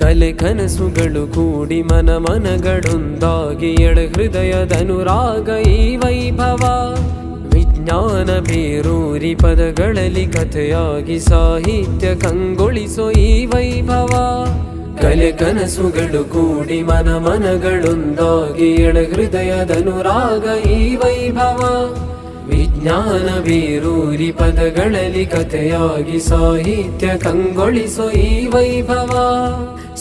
ಕಲೆ ಕನಸುಗಳು ಕೂಡಿ ಮನಗಳೊಂದಾಗಿ ಎಡ ಹೃದಯದನುರಾಗ ಈ ವೈಭವ. ವಿಜ್ಞಾನ ಬೇರೂರಿ ಪದಗಳಲ್ಲಿ ಕಥೆಯಾಗಿ ಸಾಹಿತ್ಯ ಕಂಗೊಳಿಸೋ ಈ ವೈಭವ. ಕಲೆ ಕನಸುಗಳು ಕೂಡಿ ಮನಗಳೊಂದಾಗಿ ಎಡ ಹೃದಯದನುರಾಗ ಈ ವೈಭವ. ವಿಜ್ಞಾನ ಬೇರೂರಿ ಪದಗಳಲ್ಲಿ ಕಥೆಯಾಗಿ ಸಾಹಿತ್ಯ ಕಂಗೊಳಿಸೋ ಈ ವೈಭವ.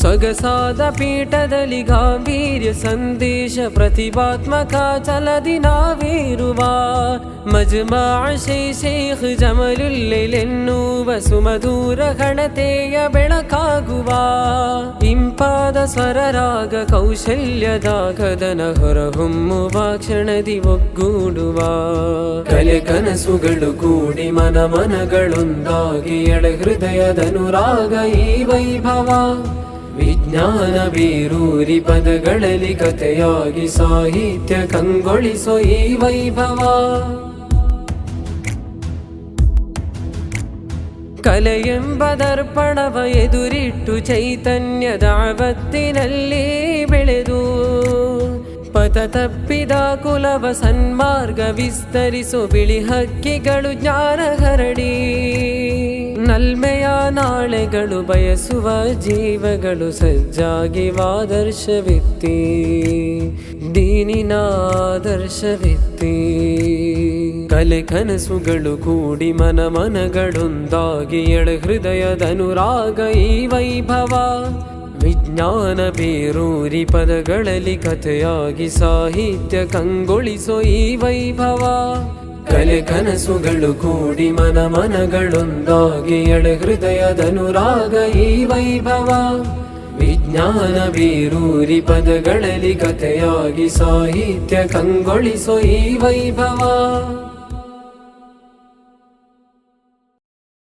ಸೊಗಸಾದ ಪೀಠದಲ್ಲಿ ಗಾಂಭೀರ್ಯ ಸಂದೇಶ ಪ್ರತಿಭಾತ್ಮಕ ಛಲದಿ ನಾವಿರುವ ಮಜ್ಮಾ ಶೇಖ್ ಜಮಲುಲ್ಲೆನ್ನುವ ಸುಮಧುರ ಘನತೆಯ ಬೆಳಕಾಗುವ. ಇಂಪಾದ ಸ್ವರರಾಗ ಕೌಶಲ್ಯದ ಕದನ ಹೊರಹೊಮ್ಮುವ ಕ್ಷಣದಿ ಒಗ್ಗೂಡುವ. ಕಲೆ ಕನಸುಗಳು ಕೂಡಿ ಮನಗಳೊಂದಾಗಿ ಎಡ ಹೃದಯದನುರಾಗ ಈ ವೈಭವ. ವಿಜ್ಞಾನ ಬೇರೂರಿ ಪದಗಳಲ್ಲಿ ಕಥೆಯಾಗಿ ಸಾಹಿತ್ಯ ಕಂಗೊಳಿಸೋ ಈ ವೈಭವ. ಕಲೆ ಎಂಬ ದರ್ಪಣವ ಎದುರಿಟ್ಟು ಚೈತನ್ಯದ ಆವತ್ತಿನಲ್ಲಿ ಬೆಳೆದು ಪಥ ತಪ್ಪಿದ ಕುಲವ ಸನ್ಮಾರ್ಗ ವಿಸ್ತರಿಸೋ ಬಿಳಿ ಹಕ್ಕಿಗಳು ಜ್ಞಾನ ಹರಡಿ. ನಲ್ಮೆಯ ನಾಳೆಗಳು ಬಯಸುವ ಜೀವಗಳು ಸಜ್ಜಾಗಿ ಆದರ್ಶವೆತ್ತಿ ದೀನಿನ ಆದರ್ಶವೆತ್ತಿ. ಕಲೆ ಕನಸುಗಳು ಕೂಡಿ ಮನಗಳೊಂದಾಗಿ ಎಡ ಹೃದಯದನುರಾಗ ಈ ವೈಭವ. ವಿಜ್ಞಾನ ಬೇರೂರಿ ಪದಗಳಲ್ಲಿ ಕಥೆಯಾಗಿ ಸಾಹಿತ್ಯ ಕಂಗೊಳಿಸೋ ಈ ವೈಭವ. ಕಲೆ ಕನಸುಗಳು ಕೂಡಿ ಮನಗಳೊಂದಾಗಿ ಎಡ ಹೃದಯದನುರಾಗ ಈ ವೈಭವ. ವಿಜ್ಞಾನ ಬೇರೂರಿ ಪದಗಳಲ್ಲಿ ಕಥೆಯಾಗಿ ಸಾಹಿತ್ಯ ಕಂಗೊಳಿಸೋ ಈ ವೈಭವ.